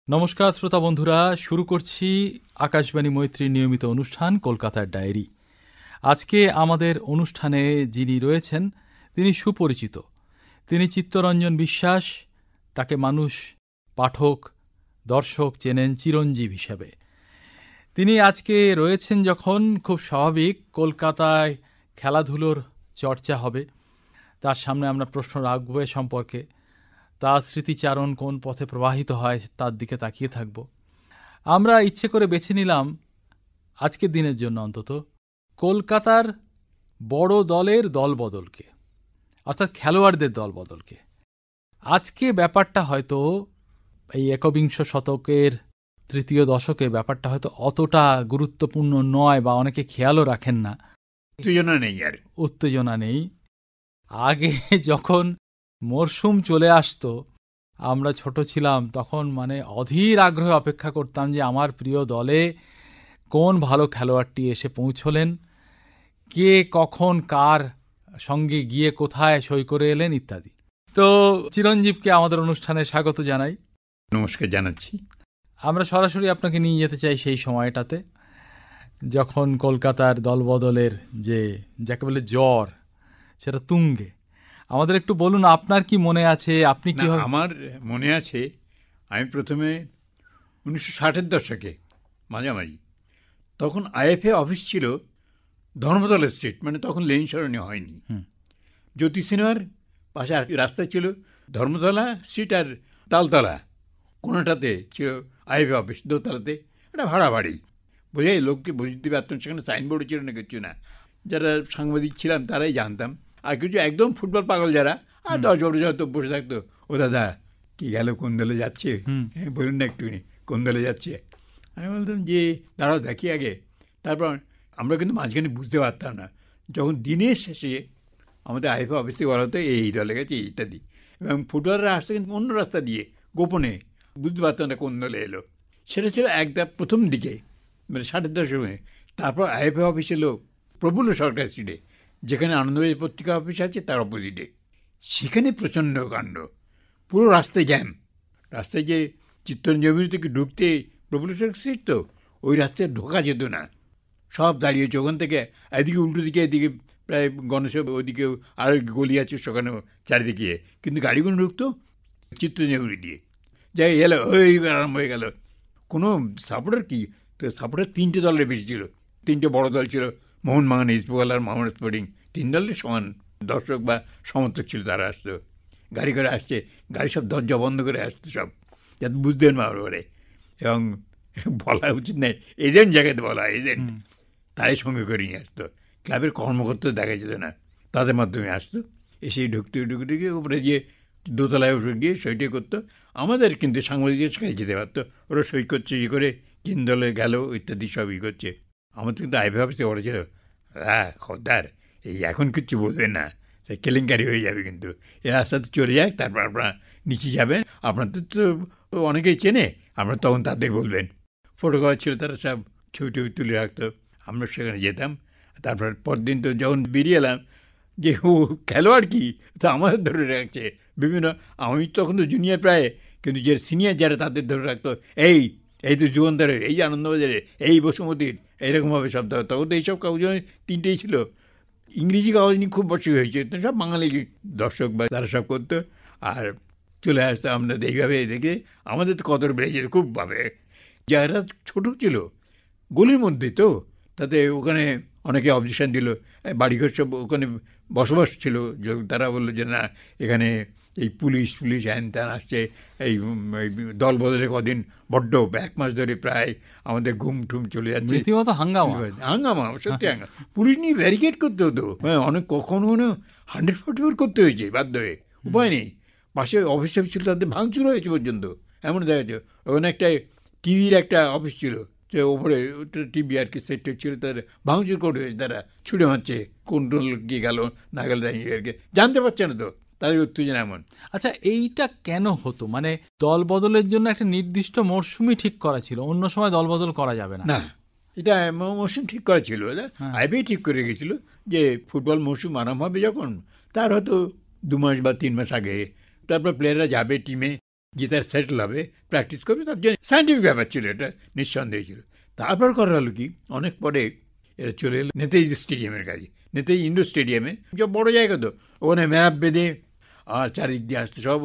নমস্কার শ্রোতা বন্ধুরা, শুরু করছি আকাশবাণী মৈত্রীর নিয়মিত অনুষ্ঠান কলকাতার ডায়েরি। আজকে আমাদের অনুষ্ঠানে যিনি রয়েছেন তিনি সুপরিচিত। তিনি চিত্তরঞ্জন বিশ্বাস। তাকে মানুষ, পাঠক, দর্শক চেনেন চিরঞ্জীব হিসাবে। তিনি আজকে রয়েছেন যখন, খুব স্বাভাবিক, কলকাতায় খেলাধুলোর চর্চা হবে। তার সামনে আমরা প্রশ্ন রাখব এ সম্পর্কে। তার স্মৃতিচারণ কোন পথে প্রবাহিত হয় তার দিকে তাকিয়ে থাকব। আমরা ইচ্ছে করে বেছে নিলাম আজকের দিনের জন্য অন্তত কলকাতার বড় দলের দলবদলকে, অর্থাৎ খেলোয়াড়দের দলবদলকে। আজকে ব্যাপারটা হয়তো এই একবিংশ শতকের তৃতীয় দশকে ব্যাপারটা হয়তো অতটা গুরুত্বপূর্ণ নয়, বা অনেকে খেয়ালও রাখেন না। উত্তেজনা নেই। আগে যখন মরশুম চলে আসতো, আমরা ছোট ছিলাম তখন অধীর আগ্রহে অপেক্ষা করতাম যে আমার প্রিয় দলে কোন ভালো খেলোয়াড়টি এসে পৌঁছলেন, কে কখন কার সঙ্গে গিয়ে কোথায় সই করে এলেন ইত্যাদি। তো চিরঞ্জীবকে আমাদের অনুষ্ঠানে স্বাগত জানাই। নমস্কার জানাচ্ছি। আমরা সরাসরি আপনাকে নিয়ে যেতে চাই সেই সময়টাতে, যখন কলকাতার দলবদলের যাকে বলে জ্বর, সেটা তুঙ্গে। আমাদের একটু বলুন, আপনার কি মনে আছে? আপনি কি? আমার মনে আছে, আমি প্রথমে 1960-এর দশকে মাঝামাঝি, তখন আইএফএ অফিস ছিল ধর্মতলা স্ট্রিট, তখন লেনিন সরণি হয়নি। জ্যোতি সিনেমার পাশে আর রাস্তা ছিল ধর্মতলা স্ট্রিট আর তালতলা, কোনোটাতে ছিল আইএফএ অফিস, দোতলাতে একটা ভাড়া বাড়ি। বোঝাই লোককে বুঝতে পারতাম, সেখানে সাইনবোর্ডও ছিল না, কিছু না। যারা সাংবাদিক ছিলাম তারাই জানতাম। আর কিছু একদম ফুটবল পাগল যারা, আর 10 বছর হয়তো বসে থাকতো, ও দাদা কি গেল, কোন দলে যাচ্ছে, বলুন না একটুখানি কোন দলে যাচ্ছে। আমি বলতাম যে দাঁড়াও দেখি আগে। তারপর আমরা কিন্তু মাঝখানে বুঝতে পারতাম না, যখন দিনের শেষে আমাদের আইএফএ অফিস থেকে বলা হতো এই দলে গেছে ইত্যাদি, এবং ফুটবলাররা আসতো কিন্তু অন্য রাস্তা দিয়ে গোপনে, বুঝতে পারতাম না কোন দলে এলো। সেটা ছিল একদম প্রথম দিকে, 60-এর দশকে। তারপর আইএফএ অফিস এলো প্রফুল্ল সরকার স্ট্রিটে, যেখানে আনন্দবাজার পত্রিকা অফিস আছে তার অপোজিটে। সেখানে প্রচণ্ড কাণ্ড, পুরো রাস্তায় জ্যাম। রাস্তায় যে চিত্তরঞ্জন থেকে ঢুকতে প্রফুল্ল সরকার স্ট্রিট, তো ওই রাস্তায় ঢোকা যেত না, সব দাঁড়িয়েছে। ওখান থেকে এদিকে উল্টো দিকে, এদিকে প্রায় গণেশের ওইদিকেও আর গলি আছে সেখানেও চারিদিকে, কিন্তু গাড়িগুলো ঢুকতো চিত্তরঞ্জন দিয়ে। যাই এলো, ওই আরম্ভ হয়ে গেল। কোনো সাপোর্টার কি, তো সাপোর্টার 3টে দলের বেশি ছিল। 3টে বড় দল ছিল, মোহনবাগান, ইস্টবেঙ্গল আর মোহামেডান স্পোর্টিং। 3 দলের সমান দর্শক বা সমর্থক ছিল, তারা আসতো গাড়ি করে আসছে। গাড়ি সব দরজা বন্ধ করে আসতো সব, যাতে বুঝতেন না ওরে। এবং বলা উচিত নয়, এজেন্ট জায়গাতে বলা, এজেন্ট তাই সঙ্গে করে নিয়ে আসতো। ক্লাবের কর্মকর্তা দেখা যেত না, তাদের মাধ্যমে আসতো। এসেই ঢুকতে উপরে গিয়ে দোতলায় উঠে গিয়ে সইটাই করতো। আমাদের কিন্তু সাংবাদিকের কাছে যেতে পারতো, ওরা সই করছে ই করে কিন দলে গেল ইত্যাদি সব ই করছে। আমাদের কিন্তু আইভি অফিসে ওরা ছিল, হ্যাঁ খদ্দার এই এখন কিচ্ছু বলবেন না, সে কেলেঙ্কারি হয়ে যাবে, কিন্তু এ রাস্তাতে চলে যাক, তারপর আপনারা নিচে যাবেন, আপনাদের তো অনেকেই চেনে, আপনারা তখন তাদের বলবেন। ফটোগ্রাফার ছিল, তারা সব ছবি তুলে রাখতো, আমরা সেখানে যেতাম। তারপর পরদিন তো যখন বেরিয়ে এলাম, যে ও খেলোয়াড় কি, তো আমাদের ধরে রাখছে বিভিন্ন। আমি তখন তো জুনিয়র প্রায়, কিন্তু যে সিনিয়র যারা তাদের ধরে রাখতো, এই তো যুবন্তরের, এই আনন্দবাজারের, এই বসুমতির, এইরকমভাবে সব ধর। তখন তো এইসব কাগজ 3টেই ছিল। ইংরেজি কাগজ নিয়ে খুব বছর হয়েছে, তো সব বাঙালি দর্শক বা তারা সব করতো। আর চলে আসতো আমরা এইভাবে দেখে। আমাদের তো কদর বেড়ে যেত খুবভাবে। যারা ছোটো ছিল গলির মধ্যে, তো তাতে ওখানে অনেকে অবজেকশন দিল, বাড়িঘর সব ওখানে বসবাস ছিল, তারা বললো যে না, এখানে এই পুলিশ হ্যান ত্যান আসছে, এই দল বদলে কদিন বড্ড 1 মাস ধরে প্রায় আমাদের ঘুম টুম চলে যাচ্ছে, রীতিমতো হাঙ্গামা, সত্যি হাঙ্গামা। পুলিশ নিয়ে ব্যারিকেড করতে হতো, অনেক কখনো 144 করতে হয়েছে বাধ্য হয়ে, উপায় নেই। পাশে অফিস ছিল, তাদের ভাঙচুর হয়েছে পর্যন্ত, এমন দেখা যাচ্ছে। ওখানে একটা টিভির একটা অফিস ছিল, যে ওপরে টিভি আর কি সেট ছিল, তাদের ভাঙচুর করে হয়েছে, তারা ছুটে মারছে, কোন দল গিয়ে গেল না গেল জানতে পারছে না, তো তাদের উত্তেজনা এমন। আচ্ছা, এইটা কেন হতো? দল বদলের জন্য একটা নির্দিষ্ট মরশুমই ঠিক করা ছিল, অন্য সময় দল বদল করা যাবে না? না, এটা মৌসুম ঠিক করা ছিল, আইবি ঠিক করে গেছিল যে ফুটবল মৌসুম আরম্ভ হবে যখন, তার হয়তো 2 মাস বা 3 মাস আগে, তারপর প্লেয়াররা যাবে টিমে, গিয়ে তার সেটেল হবে, প্র্যাকটিস করবে, তার জন্য সায়েন্টিফিক ব্যাপার ছিল, এটা নিঃসন্দেহ ছিল। তারপর করা হলো কি, অনেক পরে এরা চলে এলো নেতাজি স্টেডিয়ামের কাছে, নেতাজি ইন্ডোর স্টেডিয়ামে, যে বড় জায়গা তো, ওখানে ম্যাপ বেঁধে আর চারিদিক দিয়ে আসতো সব।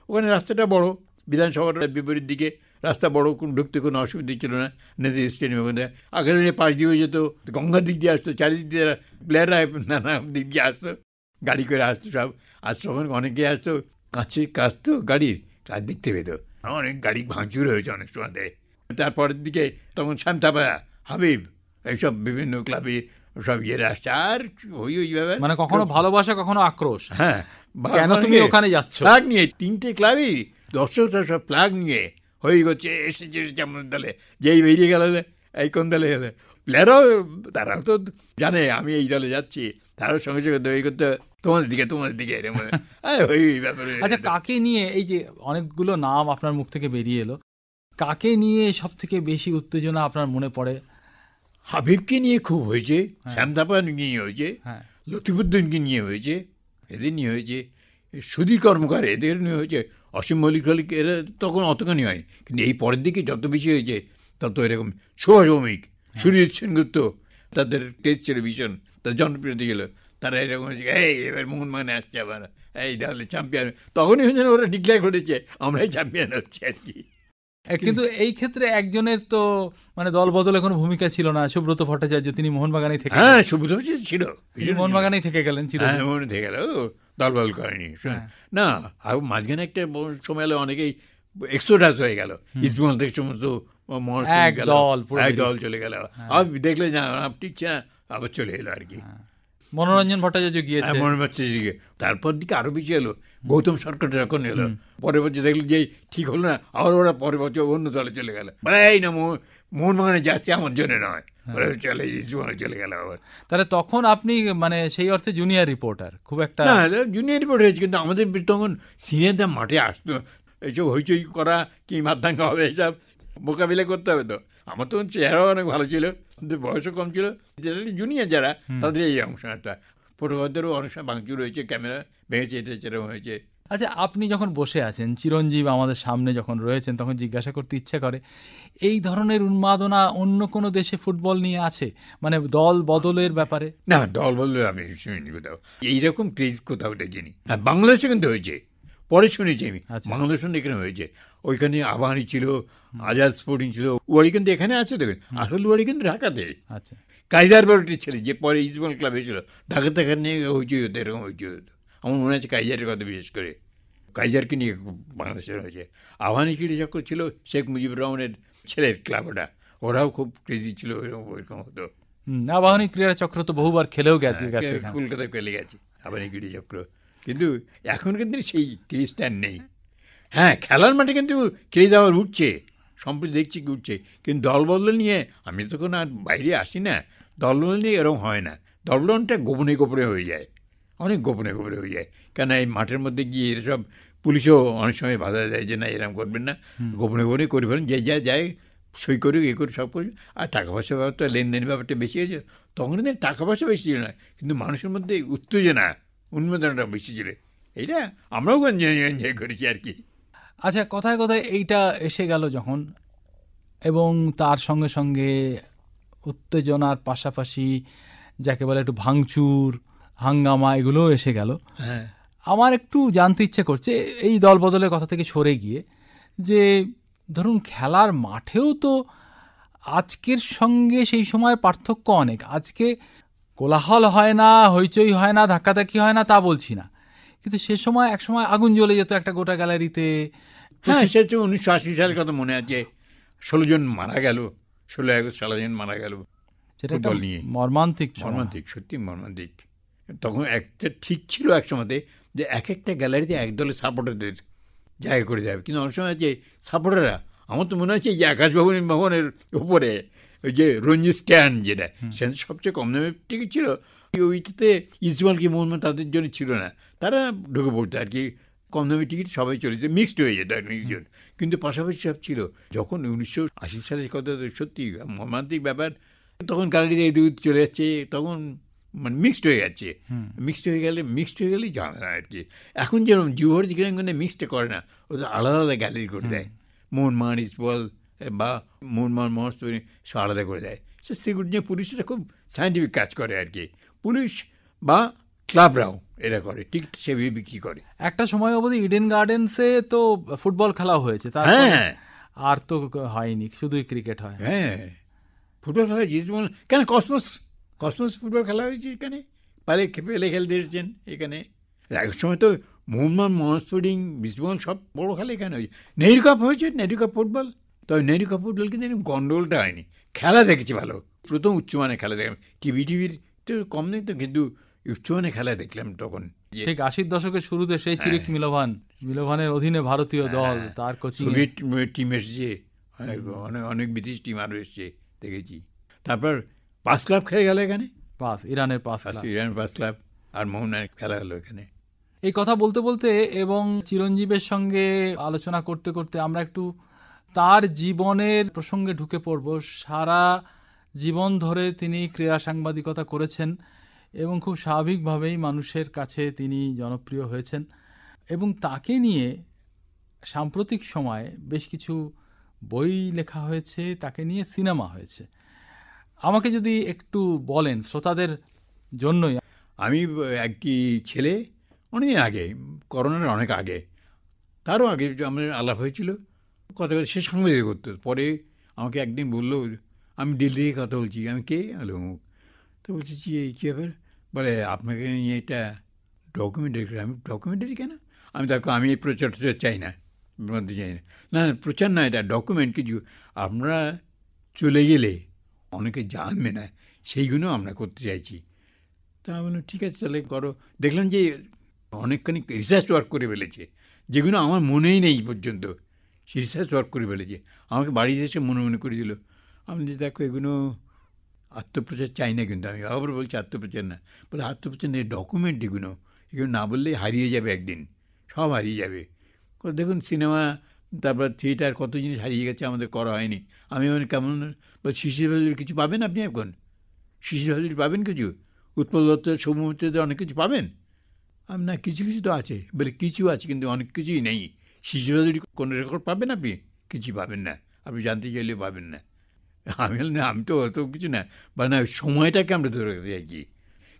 ওখানে রাস্তাটা বড়, বিধানসভাটা বিপরীত দিকে রাস্তা বড়, ঢুকতে কোনো অসুবিধা ছিল না নেতাজি স্টেডিয়ামের মধ্যে। আগের দিনে পাশ দিয়ে যেত, গঙ্গার দিক দিয়ে আসতো, চারিদিক দিয়ে প্লেয়াররা নানা দিক দিয়ে আসতো, গাড়ি করে আসতো সব। আর তখন অনেকে আসতো, কাঁচতো গাড়ির কাজ দেখতে পেত, অনেক গাড়ি ভাঙচুর হয়েছে অনেক সময়তে। তারপরের দিকে তখন শান্তাপা, হাবিব, এইসব বিভিন্ন ক্লাবে সব ইয়ে আসছে। আর ওইভাবে মানে কখনো ভালোবাসা, কখনো আক্রোশ। হ্যাঁ, কেন তুমি ওখানে যাচ্ছ, ফ্ল্যাগ নিয়ে 3টে ক্লাবই দর্শকরা সব ফ্ল্যাগ নিয়ে হয়ে গেছে, এসেছে আমাদের দলে, যেই বেরিয়ে গেল এই কোন দলে গেলে, প্লেয়াররাও তারাও তো জানে আমি এই দলে যাচ্ছি, তারাও সঙ্গে সঙ্গে দই করতে তোমাদের দিকে এরকম ওই ব্যাপারে। আচ্ছা, কাকে নিয়ে, এই যে অনেকগুলো নাম আপনার মুখ থেকে বেরিয়ে এলো, কাকে নিয়ে সব থেকে বেশি উত্তেজনা আপনার মনে পড়ে? হাবিবকে নিয়ে খুব হয়েছে, শ্যামথাপা নিয়ে হয়েছে, লতিফুদ্দিনকে নিয়ে হয়েছে, এদের নিয়ে হয়েছে, সুধীর কর্মকার এদের নিয়ে হয়েছে, অসীম মল্লিক এরা তখন অতখানি হয়, কিন্তু এই পরের দিকে যত বেশি হয়েছে তত এরকম সুভাষ ভৌমিক, সুরজিৎ সেনগুপ্ত, তাদের টেস্ট টেলিভিশন তার জনপ্রিয়তা গেল, তারা এরকম হয়েছে এই এবার মোহনবাগানে আসছে আবার, এই তাহলে চ্যাম্পিয়ন। তখনই হয়েছে ওরা ডিক্লেয়ার করেছে আমরাই চ্যাম্পিয়ন হচ্ছে আর কি। কিন্তু এই ক্ষেত্রে একজনের তো মানে দল বদলে কোনো ভূমিকা ছিল না, সুব্রত ভট্টাচার্য, তিনি মোহনবাগানেই থেকে, হ্যাঁ সুব্রত ছিল, মোহনবাগানেই থেকে গেলেন, হ্যাঁ মনে থেকে গেল, দল বদল করেনি না। আর মাঝখানে একটা সময় এলো অনেকেই এক্সোডাস হয়ে গেল, ইস্টবেঙ্গল থেকে সমস্ত এক দল চলে গেল, আর দেখলে না টিকছে না, আবার চলে এলো আর কি। মনোরঞ্জন ভট্টাচার্য গিয়েছে, তারপর দিকে আরো বেশি এলো, গৌতম সরকার যখন এলো, পরের বছর দেখলো যে ঠিক হলো না, আবার ওরা পরের বছর অন্য দলে চলে গেল, এই না মোহনবাগানে যাচ্ছে আমার জন্য নয়, চলে চলে গেল আবার। তাহলে তখন আপনি মানে সেই অর্থে জুনিয়র রিপোর্টার, খুব একটা না জুনিয়র রিপোর্টার হয়েছে, কিন্তু আমাদের তখন সিনিয়রদের মাঠে আসতো, এইসব হইচই করা কি মারদাঙ্গা হবে এইসব মোকাবিলা করতে হবে। তো আমার তখন চেহারাও অনেক ভালো ছিল, বয়সও কম ছিল, জুনিয়র যারা তাদের এই অংশটা, ফটোগ্রাফারদেরও অনেক সময় ভাঙচুর হয়েছে, ক্যামেরা ভেঙেছে, এটা সেরকম হয়েছে। আচ্ছা, আপনি যখন বসে আছেন, চিরঞ্জীব আমাদের সামনে যখন রয়েছেন, তখন জিজ্ঞাসা করতে ইচ্ছা করে, এই ধরনের উন্মাদনা অন্য কোনো দেশে ফুটবল নিয়ে আছে, মানে দল বদলের ব্যাপারে? না, দল বদলের আমি শুনিনি কোথাও, এইরকম ক্রেজ কোথাও দেখিনি। হ্যাঁ, বাংলাদেশে কিন্তু হয়েছে, পরে শুনেছি আমি, বাংলাদেশ এখানে হয়েছে, ওইখানে আবাহনী ছিল, আজাদ স্পোর্টিং ছিল, ওয়ারি কিন্তু এখানে আছে, দেখেন আসল ওয়ারি কিন্তু ঢাকাতে। আচ্ছা, কাইজার বেলটির ছেলে যে পরে ইস্টবেঙ্গল ক্লাবে ছিল, ঢাকাতে এখানে নিয়ে হইচই হতো, এরকম হইচই হতো। আমার মনে আছে কাইজারের কথা, বিশেষ করে কাইজারকে নিয়ে বাংলাদেশের হয়েছে। আবাহনী ক্রীড়া চক্র ছিল শেখ মুজিবুর রহমানের ছেলের ক্লাব, ওরাও খুব ক্রেজি ছিল, ওইরকম হতো। আবাহনী ক্রীড়া চক্র তো বহুবার খেলেও গেছে, কলকাতায় খেলে গেছে আবাহনী ক্রীড়া চক্র, কিন্তু এখন কিন্তু সেই ক্রেজটা নেই। হ্যাঁ, খেলার মাঠে কিন্তু ক্রেজ আবার উঠছে, সম্প্রতি দেখছি কি উঠছে, কিন্তু দলবদল নিয়ে আমি তখন আর বাইরে আসি না, দলবদল নিয়ে এরকম হয় না, দলবদলটা গোপনে গোপনে হয়ে যায়, অনেক গোপনে গোপনে হয়ে যায়। কেন এই মাঠের মধ্যে গিয়ে এসব পুলিশও অনেক সময় বাধা দেয় যে না এরকম করবেন না, গোপনে গোপনে করে ফেলেন, যে যা যায় সই করুক, এ করে সব করুক। আর টাকা পয়সার ব্যাপারটা, লেনদেনের ব্যাপারটা বেশি হয়েছে, তখন টাকা পয়সা বেশি ছিল না, কিন্তু মানুষের মধ্যে উত্তেজনা, উন্মাদনাটা বেশি ছিল, এইটা আমরাও এনজয় করেছি আর কি। আচ্ছা, কথায় কথায় এইটা এসে গেল যখন, এবং তার সঙ্গে সঙ্গে উত্তেজনার পাশাপাশি যাকে বলে একটু ভাঙচুর, হাঙ্গামা, এগুলোও এসে গেল। হ্যাঁ, আমার একটু জানতে ইচ্ছে করছে এই দল বদলের কথা থেকে সরে গিয়ে, যে ধরুন খেলার মাঠেও তো আজকের সঙ্গে সেই সময় পার্থক্য অনেক। আজকে কোলাহল হয় না, হইচই হয় না, ধাক্কাধাক্কি হয় না, তা বলছি না, কিন্তু সে সময় এক সময় আগুন জ্বলে যেত একটা গোটা গ্যালারিতে। হ্যাঁ, সে তো 1980 সালের কথা মনে আছে, 16 জন মারা গেল, 16 আগস্ট 16 জন মারা গেল, সেটা নিয়ে মর্মান্তিক, সত্যি মর্মান্তিক। তখন একটা ঠিক ছিল এক সময়তে যে এক একটা গ্যালারিতে এক দলের সাপোর্টারদের জায়গা করে দেবে, কিন্তু অনেক সময় যে সাপোর্টাররা, আমার তো মনে হচ্ছে এই আকাশ ভবনের উপরে ওই যে রঞ্জি স্ট্যান্ড, যেটা সেখানে সবচেয়ে কম দামের টিকিট ছিল, ওইটাতে ইস্টবেঙ্গল কি মোহনবাগান তাদের জন্য ছিল না, তারা ঢুকে পড়তো আর কি, কম দামি টিকিট সবাই চলে যেত, মিক্সড হয়ে যেত একজন, কিন্তু পাশাপাশি সব ছিল। যখন 1980 সালের কথা, সত্যি মর্মান্তিক ব্যাপার, তখন গ্যালারিতে এদিক চলে যাচ্ছে, তখন মানে মিক্সড হয়ে যাচ্ছে, মিক্সড হয়ে গেলেই ঝামেলা আর কি। এখন যেরকম যুবভারতী ক্রীড়াঙ্গনে মিক্সড করে না, ওদের আলাদা আলাদা গ্যালারি করে দেয়, মোহনবাগান ইস্টবেঙ্গল বা মোহনবাগান মহস্ত সব আলাদা করে দেয়। সে সিকিউরিটি পুলিশরা খুব সায়েন্টিফিক কাজ করে আর কি, পুলিশ বা ক্লাবরাও এরা করে, ঠিক সেভাবে বিক্রি করে। একটা সময় অবধি ইডেন গার্ডেন্সে তো ফুটবল খেলা হয়েছে, হ্যাঁ, আর তো হয়নি, শুধুই ক্রিকেট হয়। হ্যাঁ, ফুটবল খেলা হয়েছে কেন, কসমস ফুটবল খেলা হয়েছে এখানে, পেলে খেলতে এসেছেন এখানে। এক সময় তো মোহনবাগান মহস্পোর্টিং ইস্টবেঙ্গল সব বড় খেলা এখানে হয়েছে। নেহরু কাপ হয়েছে, নেহরু কাপ ফুটবল। তবে নেহরু কাপ ফুটবল কিন্তু এরকম গন্ডগোলটা হয়নি, খেলা দেখেছি ভালো, প্রথম উচ্চমানের খেলা দেখলাম। টিভির তো কম নেই তো, কিন্তু উচ্চমানের খেলা দেখলাম তখন। ঠিক 80-র দশকের শুরুতে সেই চিরিক মিলোভানের অধীনে ভারতীয় দল, তার কোচিং, সোভিয়েত টিম এসেছে, অনেক ব্রিটিশ টিম আরও এসছে, দেখেছি। তারপর 5 ক্লাব খেলে গেল এখানে, ইরানের 5 ক্লাব আর মোহনের খেলা হলো এখানে। এই কথা বলতে বলতে এবং চিরঞ্জীবের সঙ্গে আলোচনা করতে করতে আমরা একটু তার জীবনের প্রসঙ্গে ঢুকে পড়ব। সারা জীবন ধরে তিনি ক্রীড়া সাংবাদিকতা করেছেন এবং খুব স্বাভাবিকভাবেই মানুষের কাছে তিনি জনপ্রিয় হয়েছেন, এবং তাকে নিয়ে সাম্প্রতিক সময়ে বেশ কিছু বই লেখা হয়েছে, তাকে নিয়ে সিনেমা হয়েছে। আমাকে যদি একটু বলেন শ্রোতাদের জন্যই। আমি একটি ছেলে অনেক আগে, করোনার অনেক আগে, তারও আগে আমাদের আলাপ হয়েছিল, কথা সে সাংবাদিক করতো। পরে আমাকে একদিন বললো, আমি দিল্লি থেকে কথা বলছি। আমি কে? হলো অমুক। তো বলছি কী ব্যাপার? বলে আপনাকে নিয়ে এটা ডকুমেন্টারি। আমি ডকুমেন্টারি কেন? আমি এই প্রচার চাই না, চাই না। না, প্রচার না, এটা ডকুমেন্ট কিছু, আপনারা চলে গেলে অনেকে জানবে না, সেইগুলো আমরা করতে চাইছি। তা আমি বললাম ঠিক আছে, তাহলে করো। দেখলাম যে অনেকখানি রিসার্চ ওয়ার্ক করে ফেলেছে, যেগুলো আমার মনেই নেই পর্যন্ত, সে রিসার্চ ওয়ার্ক করে ফেলেছে। আমাকে বাড়িতে এসে মনে করে দিল। আমি যে দেখো এগুলো আত্মপ্রচার চাই না, কিন্তু আমি আবার বলছি আত্মপ্রচার না, বলে আত্মপ্রচার নেই, ডকুমেন্ট এগুলো না বললেই হারিয়ে যাবে, একদিন সব হারিয়ে যাবে। দেখুন সিনেমা, তারপর থিয়েটার, কত জিনিস হারিয়ে গেছে, আমাদের করা হয়নি। আমি কেমন শিশির ভাজুর কিছু পাবেন আপনি, এখন শিশির ভাজুর পাবেন কিছু, উৎপল দত্ত, সৌম্যমিত্রদের অনেক কিছু পাবেন। আমি না, কিছু কিছু তো আছে। বলে কিছু আছে, কিন্তু অনেক কিছুই নেই। শিশির ভাজুর কোনো রেকর্ড পাবেন আপনি? কিছু পাবেন না, আপনি জানতে চাইলেও পাবেন না। আমি বললাম না, আমি তো অত কিছু না, বা না, সময়টাকে আমরা ধরে রাখতে চাইছি।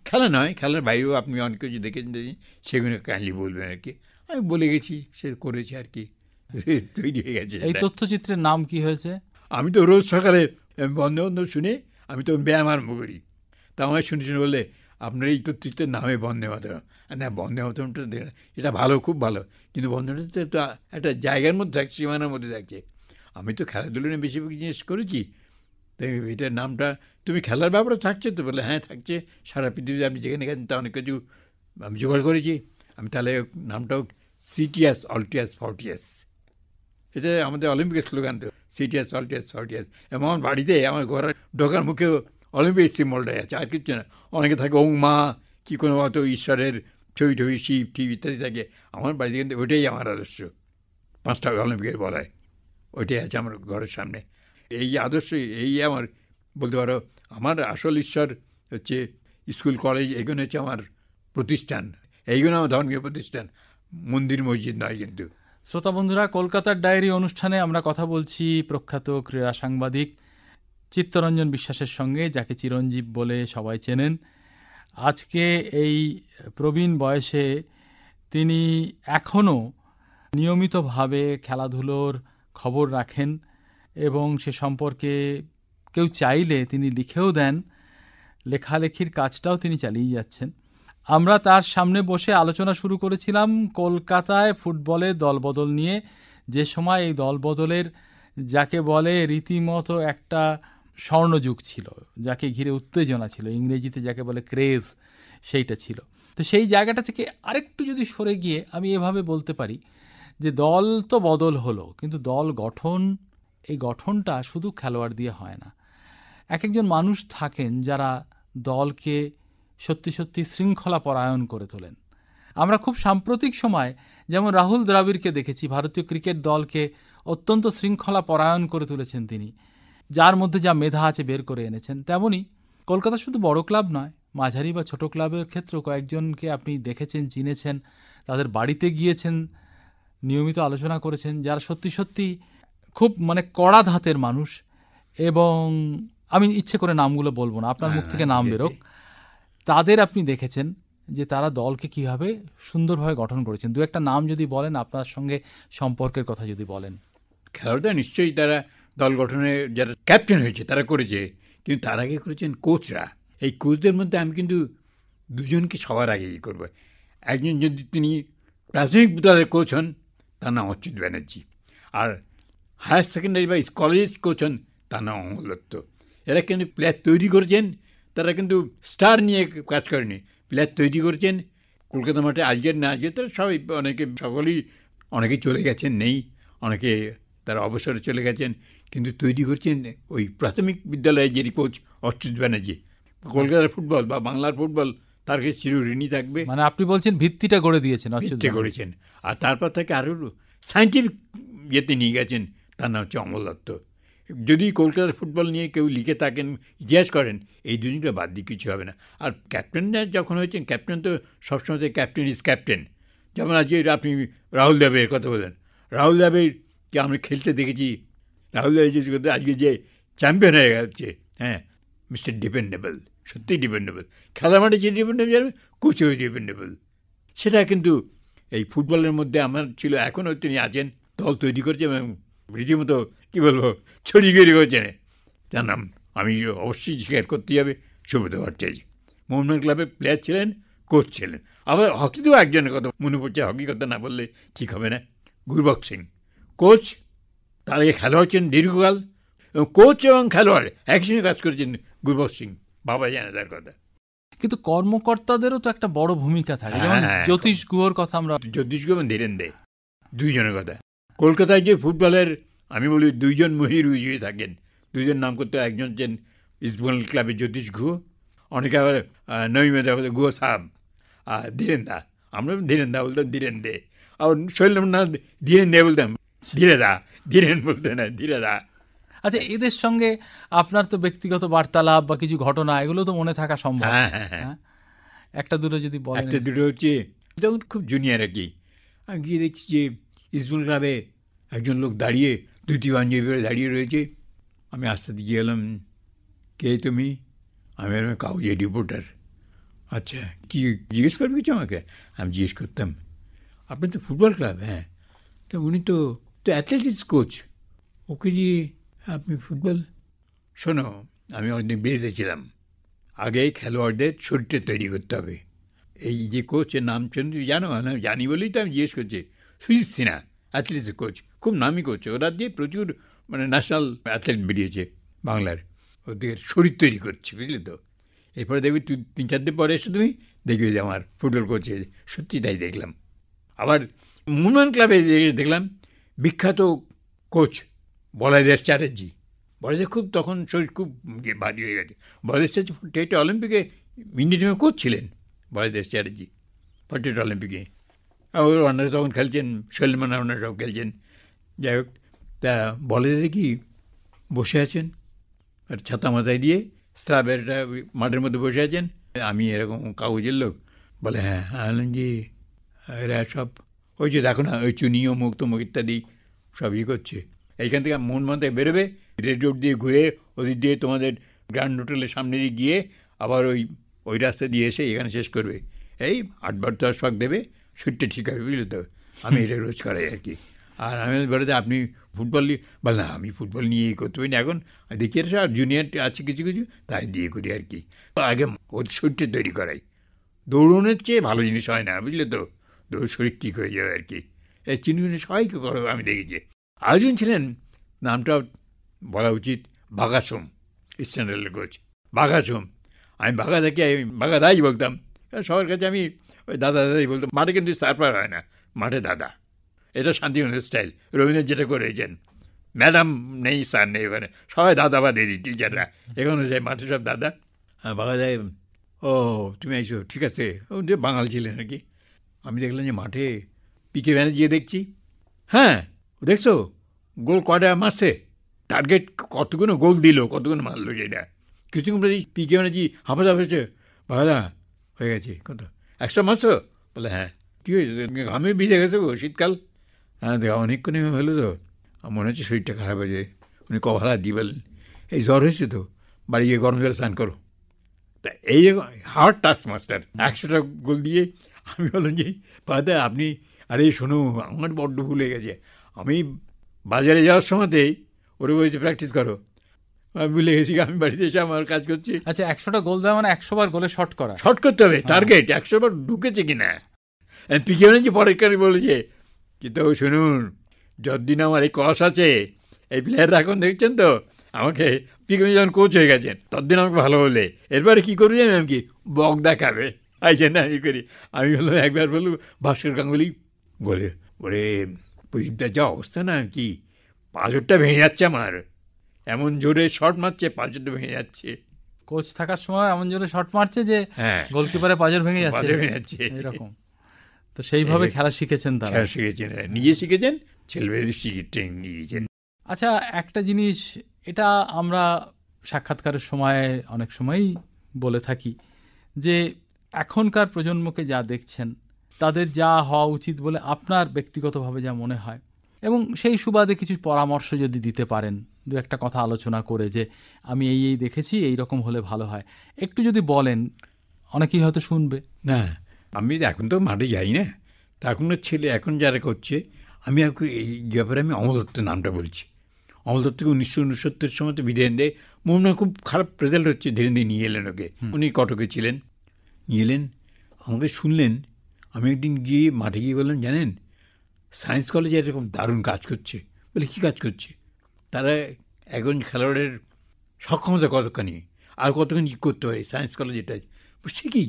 খেলা নয়, খেলার বাইরেও আপনি অনেক কিছু দেখেছেন, সেগুলো কাইন্ডলি বলবেন আর কি। আমি বলে গেছি, সে করেছে আর কি, তৈরি হয়ে গেছে। এই তথ্যচিত্রের নাম কি হয়েছে? আমি তো রোজ সকালে বন্ধু বান্ধব শুনে আমি তো ব্যায়াম আরম্ভ করি। তা আমায় শুনে বললে, আপনার এই তথ্যচিত্রের নামে বন্দে মাতরম। না, বন্দে মাতরমটা এটা ভালো, খুব ভালো, কিন্তু বন্দে মাতরম তো একটা জায়গার মধ্যে থাকছে, সীমানার মধ্যে থাকছে। আমি তো খেলাধুলো নিয়ে বেশিরভাগ জিনিস করেছি, তাই এটার নামটা, তুমি খেলার ব্যাপারে থাকছে তো? বলে হ্যাঁ থাকছে, সারা পৃথিবীতে আপনি যেখানে গেছেন তা অনেক কিছু আমি জোগাড় করেছি। আমি তাহলে নামটাও সিটিয়াস অল্টিয়াস ফর্টিয়াস, এটা আমাদের অলিম্পিকের স্লোগান তো, সিটিয়াস অল্টিয়াস ফর্টিয়াস। এবং আমার বাড়িতে, আমার ঘরের ঢোকার মুখেও অলিম্পিক সিম্বলটাই আছে, আর কিচ্ছু না। অনেকে থাকে ওং মা, কি কোনো অত ঈশ্বরের ছবি শিব টিভি ইত্যাদি থাকে। আমার বাড়িতে কিন্তু ওইটাই আমার আদর্শ, 5টা অলিম্পিকের বলায় ওইটাই আছে আমার ঘরের সামনে। এই আদর্শ, এই আমার বলতে পারো আমার আসল ঈশ্বর হচ্ছে স্কুল কলেজ, এগুলো হচ্ছে আমার প্রতিষ্ঠান, এইগুলো আমার ধর্মীয় প্রতিষ্ঠান, মন্দির মসজিদ নয়। কিন্তু শ্রোতা বন্ধুরা, কলকাতার ডায়েরি অনুষ্ঠানে আমরা কথা বলছি প্রখ্যাত ক্রীড়া সাংবাদিক চিত্তরঞ্জন বিশ্বাসের সঙ্গে, যাকে চিরঞ্জীব বলে সবাই চেনেন। আজকে এই প্রবীণ বয়সে তিনি এখনও নিয়মিতভাবে খেলাধুলোর খবর রাখেন এবং সে সম্পর্কে কেউ চাইলে তিনি লিখেও দেন। লেখালেখির কাজটাও তিনি চালিয়ে যাচ্ছেন। আমরা তার সামনে বসে আলোচনা শুরু করেছিলাম কলকাতায় ফুটবলের দলবদল নিয়ে, যে সময় এই দলবদলের যাকে বলে রীতিমতো একটা স্বর্ণযুগ ছিল, যাকে ঘিরে উত্তেজনা ছিল, ইংরেজিতে যাকে বলে ক্রেজ, সেইটা ছিল। তো সেই জায়গাটা থেকে আরেকটু যদি সরে গিয়ে আমি এভাবে বলতে পারি যে দল তো বদল হলো, কিন্তু দল গঠন, এই গঠনটা শুধু খেলোয়াড় দিয়ে হয় না। একজন মানুষ থাকেন যারা দলকে সত্যি সত্যি শৃঙ্খলা পরায়ণ করে তোলেন। আমরা খুব সাম্প্রতিক সময় যেমন রাহুল দ্রাবিড়কে দেখেছি, ভারতীয় ক্রিকেট দলকে অত্যন্ত শৃঙ্খলা পরায়ণ করে তুলেছেন তিনি, যার মধ্যে যা মেধা আছে বের করে এনেছেন। তেমনি কলকাতা শুধু বড় ক্লাব নয়, মাঝারি বা ছোট ক্লাবের ক্ষেত্রেও কয়েকজনকে আপনি দেখেছেন, চিনেছেন, তাদের বাড়িতে গিয়েছেন, নিয়মিত আলোচনা করেছেন, যারা সত্যি সত্যি খুব মানে কড়া ধাতের মানুষ। এবং আমি ইচ্ছে করে নামগুলো বলবো না, আপনার মুখ থেকে নাম বেরোক। তাদের আপনি দেখেছেন যে তারা দলকে কিভাবে সুন্দরভাবে গঠন করেছেন। দু একটা নাম যদি বলেন, আপনার সঙ্গে সম্পর্কের কথা যদি বলেন। খেলোয়াড়রা নিশ্চয়ই তারা দল গঠনে যারা ক্যাপ্টেন হয়েছে তারা করেছে, কিন্তু তার আগে করেছেন কোচরা। এই কোচদের মধ্যে আমি কিন্তু দুজনকে সবার আগেই করব। একজন যদি তিনি প্রাথমিক বিদ্যালয়ের কোচ হন, তার নাম অচ্যুত ব্যানার্জি। আর হায়ার সেকেন্ডারি বা কলেজ কোচ হন, তার নাম অমল দত্ত। এরা কিন্তু প্লেয়ার তৈরি করেছেন, তারা কিন্তু স্টার নিয়ে কাজ করেনি। প্লেয়ার তৈরি করেছেন কলকাতা মাঠে। আজকের না আজকে তারা সবাই সকলেই অনেকে চলে গেছেন, নেই, অনেকে তারা অবসরে চলে গেছেন, কিন্তু তৈরি করছেন ওই প্রাথমিক বিদ্যালয়ে যিনি কোচ অচ্যুত ব্যানার্জি। কলকাতার ফুটবল বা বাংলার ফুটবল তার কাছে চিরঋণী থাকবে। মানে আপনি বলছেন ভিত্তিটা গড়ে দিয়েছেন, ভিত্তি করেছেন। আর তারপর থেকে আরও সায়েন্টিফিক ইয়েতে নিয়ে গেছেন, তার নাম হচ্ছে অমল দত্ত। যদি কলকাতার ফুটবল নিয়ে কেউ লিখে থাকেন, ইতিহাস করেন, এই দুজনটা বাদ দিয়ে কিছু হবে না। আর ক্যাপ্টেনরা যখন হয়েছেন, ক্যাপ্টেন তো সবসময় ক্যাপ্টেন ইজ ক্যাপ্টেন। যেমন আজকে আপনি রাহুল দ্রাবিড়ের কথা বলেন, রাহুল দ্রাবিড়কে আমরা খেলতে দেখেছি। রাহুল দ্রাবিড় আজকে যে চ্যাম্পিয়ন হয়ে গেছে, হ্যাঁ, মিস্টার ডিপেন্ডেবল, সত্যিই ডিপেন্ডেবল। খেলার মাঠে যে ডিপেন্ডেবল, কোচেও ডিপেন্ডেবল। সেটা কিন্তু এই ফুটবলের মধ্যে আমার ছিল। এখনও তিনি আছেন, দল তৈরি করছে এবং রীতিমতো কী বলবো, ছড়িগিরি করছেন। তার নাম আমি অবশ্যই স্বীকার করতেই হবে, সুব্রত ভট্টাচার্য। মোহনবাগান ক্লাবের প্লেয়ার ছিলেন, কোচ ছিলেন। আবার হকিতেও একজনের কথা মনে পড়ছে, হকি কথা না বললে ঠিক হবে না, গুরবক্স সিং কোচ। তার আগে খেলোয়াড় ছিলেন দীর্ঘকাল, এবং কোচ এবং খেলোয়াড় একসঙ্গে কাজ করেছেন গুরবক্স সিং। বাবা জানে তার কথা। কিন্তু কর্মকর্তাদেরও তো একটা বড় ভূমিকা থাকে, যেমন জ্যোতিষ গুহর কথা আমরা, জ্যোতিষ গুহ এবং ধীরেন দে, দুইজনের কথা। কলকাতায় যে ফুটবলের আমি বলি দুইজন মহির উজিয়ে থাকেন, দুইজন নাম করতে। একজন হচ্ছেন ইস্টবেঙ্গল ক্লাবের জ্যোতিষ গুহ, অনেকে আবার নবীমেদা বলতে গুহ সাহেব, আর ধীরেন দা। আমরা ধীরেন দা বলতাম, ধীরেন দে। আর শৈলেন্দ্রনাথ ধীরেন দে বলতাম, ধীরে দা, ধীরেন বলতে না, ধীরে দা। আচ্ছা, এদের সঙ্গে আপনার তো ব্যক্তিগত বার্তালাপ বা কিছু ঘটনা, এগুলো তো মনে থাকা সম্ভব। হ্যাঁ, একটা দুটো যদি বলেন। একটা দুটো হচ্ছে তখন খুব জুনিয়র আর কি। আমি গিয়ে দেখছি যে ইস্টবেঙ্গল ক্লাবে একজন লোক দাঁড়িয়ে, ধুতি পাঞ্জাবি পরে দাঁড়িয়ে রয়েছে। আমি আস্তে দিকে গেলাম, কে তুমি? আমি এরকম কাগজে রিপোর্টার। আচ্ছা, কি জিজ্ঞেস করবে কিছু আমাকে? আমি জিজ্ঞেস করতাম, আপনার তো ফুটবল ক্লাব? হ্যাঁ। তো উনি তো অ্যাথলেটিক্স কোচ, ওকে দিয়ে আপনি ফুটবল? শোনো, আমি অনেকদিন বেরিয়ে ছিলাম, আগে খেলোয়াড়দের শরীরটা তৈরি করতে হবে। এই যে কোচের নাম জানো? আমি জানি বলেই তো আমি জিজ্ঞেস করছি। সুজিত সিনহা অ্যাথলেটিক্স কোচ, খুব নামি কোচ। ওরা দিয়ে প্রচুর মানে ন্যাশনাল অ্যাথলেট বেরিয়েছে বাংলার। ওদের শরীর তৈরি করছে, বুঝলি তো। এরপরে দেখবি 3-4 দিন পরে এসে তুমি দেখবি যে আমার ফুটবল কোচে। সত্যি তাই দেখলাম। আবার মোহনবাগান ক্লাবে দেখলাম বিখ্যাত কোচ বলাইদাস চ্যাটার্জি। বলাইদাস খুব তখন শরীর খুব ভারী হয়ে গেছে। বলাইদাস চ্যাটার্জি অলিম্পিকে ইন্ডিয়ান টিমে কোচ ছিলেন বলাইদাস চ্যাটার্জি, 48 অলিম্পিকে। ওর ওনারা তখন খেলছেন, শৈলমান ওনারা সব খেলছেন। যাই হোক, তা বলে দেখি বসে আছেন আর ছাতা মাথায় দিয়ে স্লাবের মাঠের মধ্যে বসে আছেন। আমি এরকম কাগজের লোক, বলে হ্যাঁ। বললাম যে এরা সব ওই যে দেখো না, ওই চুনি অমুক তমুক ইত্যাদি সব করছে। এইখান থেকে মোহনবাগান থেকে বেরোবে, রেড রোড দিয়ে ঘুরে ওদিক দিয়ে তোমাদের গ্র্যান্ড হোটেলের সামনে দিয়ে গিয়ে আবার ওই রাস্তা দিয়ে এসে এখানে শেষ করবে। এই 8-10 পাক দেবে, শরীরটা ঠিক হবে, বুঝলে তো। আমি এটা রোজ করাই আর কি। আর আমি বলে আপনি ফুটবল নিয়ে বল না, আমি ফুটবল নিয়েই করতে পারি না এখন, দেখি আর জুনিয়র আছে কিছু কিছু, তাই দিয়ে করি আর কি। আগে ওদের শরীরটা তৈরি করাই। দৌড়নের চেয়ে ভালো জিনিস হয় না, বুঝলে তো। দৌড় শরীর ঠিক হয়ে যাবে আর কি। এই চিনি সবাইকে করো আমি দেখেছি। আরেকজন ছিলেন, নামটা বলা উচিত, বাঘাসোম, ইস্টার্ন রেলের কোচ বাঘাসোম। আমি বাঘা থেকে বাঘা দাই বলতাম সবার কাছে। আমি ওই দাদা দাদাই বলতাম। মাঠে কিন্তু সারপার হয় না, মাঠে দাদা। এটা শান্তিনিকেতন স্টাইল, রবীন্দ্রনাথ যেটা করেছেন। ম্যাডাম নেই, স্যার নেই, ওখানে সবাই দাদা বা দিদি, টিচাররা এখনও যায় মাঠে সব দাদা। বাঘা দাই, ও তুমি আইসো, ঠিক আছে। ও যে বাঙাল ছিলেন আর কি। আমি দেখলাম যে মাঠে পিকে ব্যানার্জি দেখছি। হ্যাঁ, দেখছো গোল কয়টা মারছে, টার্গেট কতগুলো গোল দিল, কতগুলো মারলো, যেটা কিছুক্ষণ পরে পিকে ব্যানার্জি হাফাজ হয়েছে, বাবা হয়ে গেছে কত 100 মাত্র? বলে হ্যাঁ। কী হয়েছে, ঘামে ভিজে গেছে গো, শীতকাল। হ্যাঁ দেখা অনেকক্ষণ হলো তো, মনে হচ্ছে শরীরটা খারাপ হয়ে যায়। উনি কভালা দিয়ে বললেন, এই জ্বর হয়েছে তো, বাড়ি গিয়ে গরম জলে স্নান করো। তা এই হার্ড টাস্ক মাস্টার 100টা গোল দিয়ে আমি বললাম যে বাদা আপনি, আরে শোনো আমার বড্ড ভুল হয়ে গেছে, আমি বাজারে যাওয়ার সময়তেই ওরে বলছি প্র্যাকটিস করো, আমি ভুলে গেছি, আমি বাড়িতে এসে আমার কাজ করছি। আচ্ছা, 100টা গোল দেওয়া মানে 100 বার গোলে শর্ট করা, শর্ট করতে হবে, টার্গেট 100 বার ঢুকেছে কিনা। পিকে যে পরের কারণে বলেছে কিন্তু শুনুন, যতদিন আমার এই কস আছে, এই প্লেয়াররা এখন দেখছেন তো আমাকে, পিকে যখন কোচ হয়ে গেছেন ততদিন আমাকে ভালো বলে, এরপরে কী করবি আমি কি বক দেখাবে আইছে না আমি করি। আমি বললাম একবার বললো ভাস্কর গাঙ্গুলি বলে, ওরে প্রদীপদার যা অবস্থা না, কি পাঁজরটা ভেঙে যাচ্ছে আমার, এমন জোরে শট মারছে পাঁজরটা ভেঙে যাচ্ছে। কোচ থাকার সময় এমন জোরে শট মারছে যে হ্যাঁ, গোলকিপারের পাঁজর ভেঙে পাঁজর ভেঙে যাচ্ছে এরকম। তো সেইভাবে খেলা শিখেছেন তারা। খেলা শিখেছেন, নিজে শিখেছেন, ছেলেমেয়েদের শিখে ট্রেনিং দিয়েছেন। আচ্ছা, একটা জিনিস, এটা আমরা সাক্ষাৎকারের সময় অনেক সময়ই বলে থাকি যে এখনকার প্রজন্মকে যা দেখছেন তাদের যা হওয়া উচিত বলে আপনার ব্যক্তিগতভাবে যা মনে হয়, এবং সেই সুবাদে কিছু পরামর্শ যদি দিতে পারেন, দু একটা কথা আলোচনা করে যে আমি এই দেখেছি, এই রকম হলে ভালো হয়, একটু যদি বলেন, অনেকেই হয়তো শুনবে। না, আমি এখন তো মাঠে যাই না, তা এখনকার ছেলে এখন যারা করছে, আমি এখন এই ব্যাপারে আমি অমল দত্তের নামটা বলছি। অমল দত্তকে 1969 সময় তো বিদায় দেয়, মোহনবাগান খুব খারাপ রেজাল্ট হচ্ছে, ধীরে ধীরে নিয়ে এলেন ওকে, উনি কটকে ছিলেন, নিয়ে এলেন, আমাকে শুনলেন। আমি একদিন গিয়ে মাঠে গিয়ে বললাম, জানেন সায়েন্স কলেজে এরকম দারুণ কাজ করছে। বলে কী কাজ করছে? তারা একজন খেলোয়াড়ের সক্ষমতা কতখানি আর কতখানি কী করতে পারে সায়েন্স কলেজ, এটা বুঝছে কি,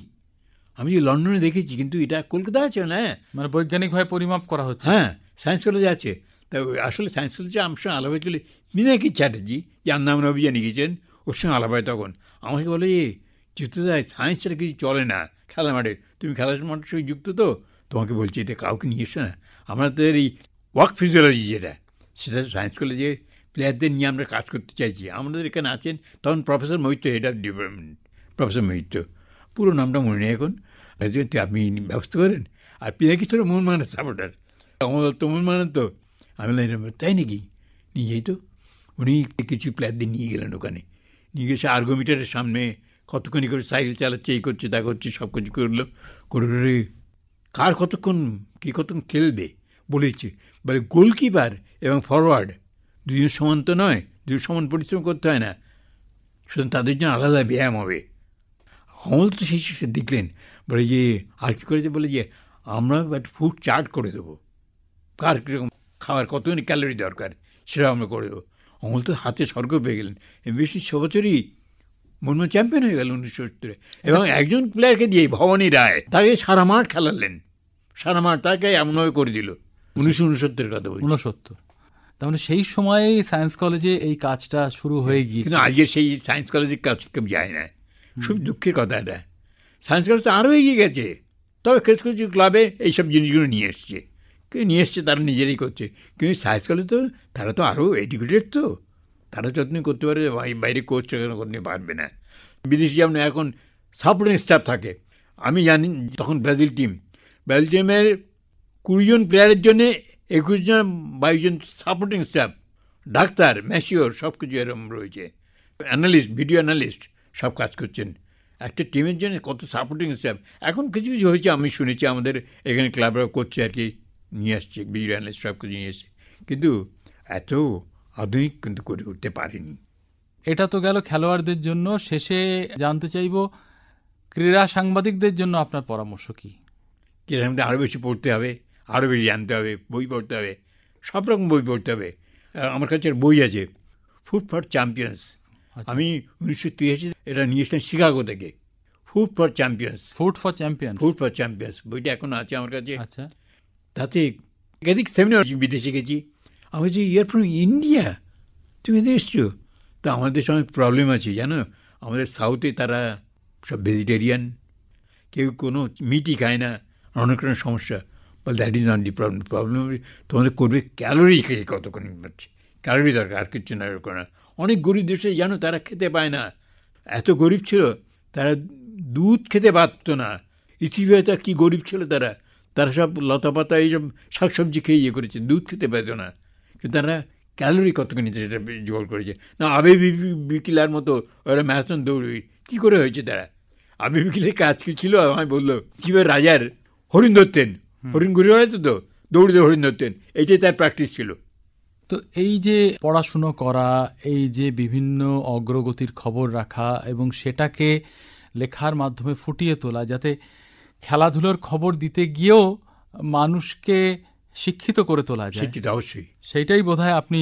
আমি যে লন্ডনে দেখেছি, কিন্তু এটা কলকাতা আছে না, মানে বৈজ্ঞানিকভাবে পরিমাপ করা হচ্ছে। হ্যাঁ, সায়েন্স কলেজে আছে। তা আসলে সায়েন্স কলেজে আমার সঙ্গে আলাপ হয়েছিল মীনাক্ষী চ্যাটার্জি, যার নাম অভিযানে গিয়েছেন, ওর সঙ্গে আলাপ হয়। তখন আমাকে বলে, চিত্তদা সায়েন্সের কিছু চলে না খেলা মাঠে, তুমি খেলার মাঠের সঙ্গে যুক্ত তো, তোমাকে বলছি এটা কাউকে নিয়ে এসো না। আমাদের এই ওয়ার্ক ফিজিওলজি যেটা, সেটা সায়েন্স কলেজে প্লেয়ারদের নিয়ে আমরা কাজ করতে চাইছি। আমাদের এখানে আছেন তখন professor Maitra, head of department, professor Maitra, পুরো নামটা মনে নেই এখন, আপনি ব্যবস্থা করেন। আর পিনাকি ছিল মোহনবাগানের সাপোর্টার, আমার তো মোহনবাগানের তো। আমি বললাম তাই নাকি, নিয়ে যাই তো। উনি কিছু প্লেয়ারদের নিয়ে গেলেন ওখানে, নিয়ে গেছে আর্গোমিটারের সামনে কতক্ষণই করে সাইকেল চালাচ্ছে, এই করছে তা করছে, সব কিছু করলো, করে কার কতক্ষণ কী কতক্ষণ খেলবে বলেছে। বলে গোলকিপার এবং ফরওয়ার্ড দুজন সমান তো নয়, দুজন সমান পরিশ্রম করতে হয় না, সুতরাং তাদের জন্য আলাদা ব্যায়াম হবে। আমল তো সেই শেষে দেখলেন, বলে যে আর কী করেছে, বলে যে আমরা একটা ফুড চার্ট করে দেবো, কার কীরকম খাবার কতখানি ক্যালোরি দরকার সেটা আমরা করে দেবো। আমল তো হাতে স্বর্গ পেয়ে গেলেন, বেশি 6 বছরই মোহনবাগান চ্যাম্পিয়ন হয়ে গেল 1970। এবং একজন প্লেয়ারকে দিয়ে, ভবানী রায়, তাকে সারা মাঠ খেলালেন, সারা মাঠ তাকে এমনভাবে করে দিল। 1969 কথা বলছি, 69। তার মানে সেই সময়ে সায়েন্স কলেজে এই কাজটা শুরু হয়ে গিয়েছে। কিন্তু আজকে সেই সায়েন্স কলেজের কাজ কেউ যায় না, খুব দুঃখের কথা এটা। সায়েন্স কলেজ তো আরও এগিয়ে গেছে, তবে কিছু কিছু ক্লাবে এইসব জিনিসগুলো নিয়ে এসছে, কেউ নিয়ে এসছে, তারা নিজেরাই করছে। কিন্তু সায়েন্স কলেজ তো তারা তো আরও এডুকেটেড, তো তারা যতদিন করতে পারে, বাইরে কোচ করতে পারবে না। বিদেশি যেমন এখন সাপোর্টিং স্টাফ থাকে, আমি জানি তখন ব্রাজিল টিমের 20 জন প্লেয়ারের জন্যে 21 জন 22 জন সাপোর্টিং স্টাফ, ডাক্তার, ম্যাশিওর, সব কিছু এরকম রয়েছে, অ্যানালিস্ট, ভিডিও অ্যানালিস্ট, সব কাজ করছেন একটা টিমের জন্য। কত সাপোর্টিং স্টাফ এখন কিছু কিছু হয়েছে, আমি শুনেছি আমাদের এখানে ক্লাবরা করছে আর কি, নিয়ে আসছে ভিডিও অ্যানালিস্ট, সব কিছু নিয়ে এসছে, কিন্তু এত আধুনিক কিন্তু করে উঠতে পারেনি। এটা তো গেল খেলোয়াড়দের জন্য। শেষে জানতে চাইব, ক্রীড়া সাংবাদিকদের জন্য আপনার পরামর্শ কী? কিরকম আরও বেশি পড়তে হবে, আরও বেশি জানতে হবে, বই পড়তে হবে, সব রকম বই পড়তে হবে। আমার কাছে বই আছে, ফুড ফর চ্যাম্পিয়ন্স, আমি 1983 এটা নিয়ে এসেছিলাম শিকাগো থেকে, food for champions, food for champions, food for champions বইটা এখনও আছে আমার কাছে। আচ্ছা, তাতে একাধিক সেমিনার বিদেশে গেছি, আমি বলছি ইয়ার ফ্রম ইন্ডিয়া, তুমি এদের এসছো? তো আমাদের সঙ্গে প্রবলেম আছে জানো, আমাদের সাউথে তারা সব ভেজিটেরিয়ান, কেউ কোনো মিটই খায় না, অনেক রকম সমস্যা। বল that is not the problem, problem তোমাদের করবে ক্যালোরি খেয়ে কতক্ষণ পাচ্ছে, ক্যালোরি দরকার, আর কিছু না। অনেক গরিব দেশে জানো তারা খেতে পায় না, এত গরিব ছিল তারা দুধ খেতে পারত না। ইথিওপিয়াতে কি গরিব ছিল তারা, তারা সব লতাপাতা এইসব শাকসবজি খেয়ে ইয়ে করেছে, দুধ খেতে পেত না। কিন্তু তারা ক্যালোরি কতখানি সেটা জোগাড় করেছে। না আবে বিকিলার মতো ওরা ম্যারাথন দৌড়ি কী করে হয়েছে তারা? আবে বিকিলের কাজ কি ছিল আমায় বললো, কীভাবে রাজার হরিণ ধরতেন, হরিণ ঘুরে বেড়াতো তো, দৌড়িতে হরিণ ধরতেন, এইটাই তার প্র্যাকটিস ছিল। তো এই যে পড়াশুনো করা, এই যে বিভিন্ন অগ্রগতির খবর রাখা এবং সেটাকে লেখার মাধ্যমে ফুটিয়ে তোলা, যাতে খেলাধুলোর খবর দিতে গিয়েও মানুষকে শিক্ষিত করে তোলা যায়, শিক্ষিত অবশ্যই, সেইটাই বোধহয় আপনি।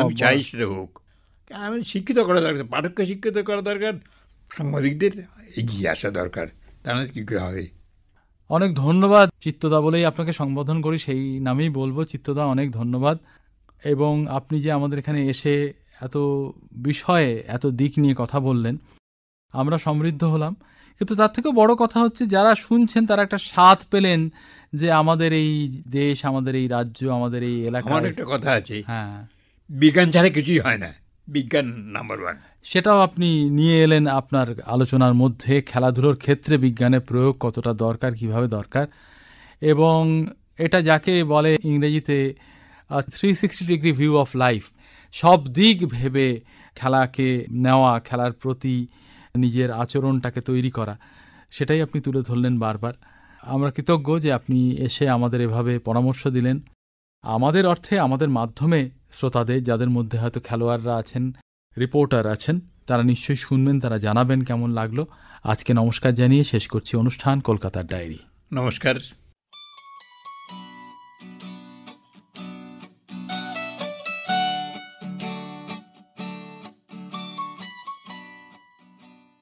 আমি চাই সেটা হোক। আমি শিক্ষিত করা দরকার, পাঠককে শিক্ষিত করা দরকার, সাংবাদিকদের এগিয়ে আসা দরকার, তাহলে কী করে হবে। অনেক ধন্যবাদ চিত্তদা বলেই আপনাকে সম্বোধন করি, সেই নামেই বলবো। চিত্তদা, অনেক ধন্যবাদ। এবং আপনি যে আমাদের এখানে এসে এত বিষয়ে এত দিক নিয়ে কথা বললেন, আমরা সমৃদ্ধ হলাম। কিন্তু তার থেকেও বড় কথা হচ্ছে, যারা শুনছেন তারা একটা স্বাদ পেলেন যে আমাদের এই দেশ, আমাদের এই রাজ্য, আমাদের এই এলাকা। আমার একটা কথা আছে, হ্যাঁ, বিজ্ঞান ছাড়া কিছুই হয় না, বিজ্ঞান নাম্বার ওয়ান। সেটাও আপনি নিয়ে এলেন আপনার আলোচনার মধ্যে। খেলাধুলোর ক্ষেত্রে বিজ্ঞানের প্রয়োগ কতটা দরকার, কিভাবে দরকার, এবং এটা যাকে বলে ইংরেজিতে 360 ডিগ্রি ভিউ অফ লাইফ, সব দিক ভেবে খেলাকে নেওয়া, খেলার প্রতি নিজের আচরণটাকে তৈরি করা, সেটাই আপনি তুলে ধরলেন বারবার। আমরা কৃতজ্ঞ যে আপনি এসে আমাদের এভাবে পরামর্শ দিলেন, আমাদের অর্থে, আমাদের মাধ্যমে শ্রোতাদের, যাদের মধ্যে হয়তো খেলোয়াড়রা আছেন, রিপোর্টার আছেন, তারা নিশ্চয়ই শুনবেন, তারা জানাবেন কেমন লাগলো। আজকে নমস্কার জানিয়ে শেষ করছি অনুষ্ঠান কলকাতার ডায়েরি। নমস্কার।